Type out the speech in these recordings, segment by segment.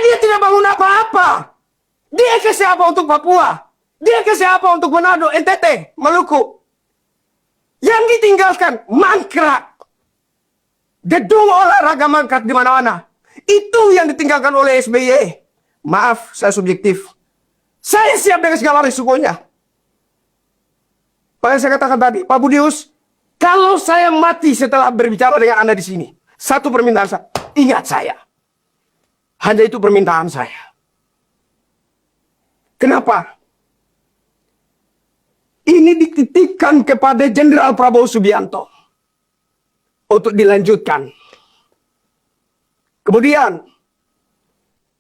dia tidak bangun apa-apa. Dia kasih apa untuk Papua? Dia kasih apa untuk Manado, NTT, Maluku? Yang ditinggalkan mangkrak. Gedung olahraga mangkrak di mana-mana. Itu yang ditinggalkan oleh SBY. Maaf, saya subjektif. Saya siap dengan segala risikonya. Makanya saya katakan tadi, Pak Budius, kalau saya mati setelah berbicara dengan Anda di sini, satu permintaan saya, ingat saya. Hanya itu permintaan saya. Kenapa? Ini dititipkan kepada Jenderal Prabowo Subianto untuk dilanjutkan. Kemudian,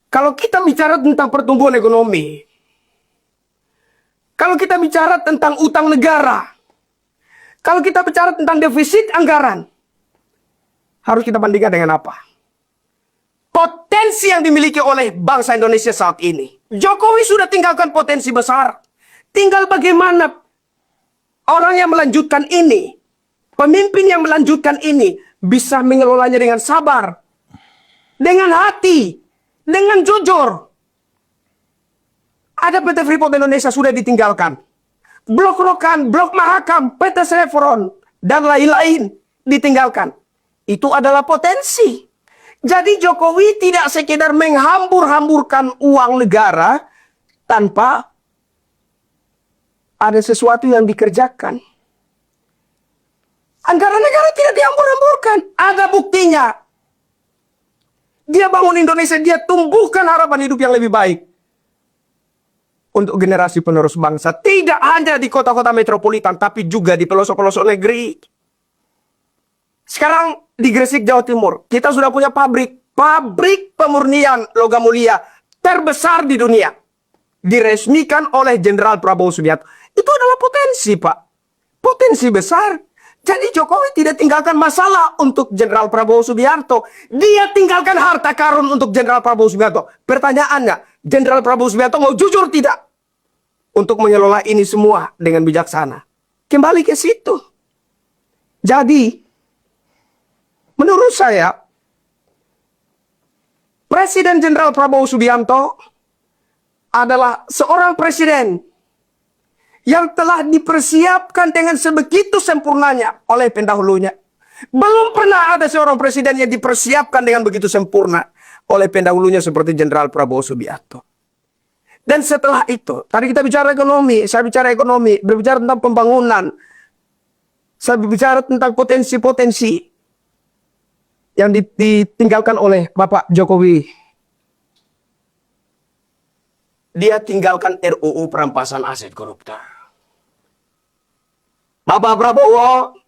kalau kita bicara tentang pertumbuhan ekonomi, kalau kita bicara tentang utang negara, kalau kita bicara tentang defisit anggaran, harus kita bandingkan dengan apa? Potensi yang dimiliki oleh bangsa Indonesia saat ini. Jokowi sudah tinggalkan potensi besar. Tinggal bagaimana orang yang melanjutkan ini, pemimpin yang melanjutkan ini, bisa mengelolanya dengan sabar, dengan hati, dengan jujur. Ada PT Freeport Indonesia sudah ditinggalkan. Blok Rokan, Blok Mahakam, PT Chevron, dan lain-lain ditinggalkan. Itu adalah potensi. Jadi Jokowi tidak sekedar menghambur-hamburkan uang negara tanpa ada sesuatu yang dikerjakan. Anggaran negara tidak dihambur-hamburkan. Ada buktinya. Dia bangun Indonesia, dia tumbuhkan harapan hidup yang lebih baik untuk generasi penerus bangsa. Tidak hanya di kota-kota metropolitan, tapi juga di pelosok-pelosok negeri. Sekarang di Gresik, Jawa Timur, kita sudah punya pabrik pemurnian logam mulia terbesar di dunia. Diresmikan oleh Jenderal Prabowo Subianto. Itu adalah potensi, Pak. Potensi besar. Jadi Jokowi tidak tinggalkan masalah untuk Jenderal Prabowo Subianto. Dia tinggalkan harta karun untuk Jenderal Prabowo Subianto. Pertanyaannya, Jenderal Prabowo Subianto mau jujur tidak untuk mengelola ini semua dengan bijaksana? Kembali ke situ. Jadi, menurut saya, Presiden Jenderal Prabowo Subianto adalah seorang presiden yang telah dipersiapkan dengan sebegitu sempurnanya oleh pendahulunya. Belum pernah ada seorang presiden yang dipersiapkan dengan begitu sempurna oleh pendahulunya seperti Jenderal Prabowo Subianto. Dan setelah itu, tadi kita bicara ekonomi, saya bicara ekonomi, berbicara tentang pembangunan, saya bicara tentang potensi-potensi yang ditinggalkan oleh Bapak Jokowi. Dia tinggalkan RUU perampasan aset koruptor. Bapak Prabowo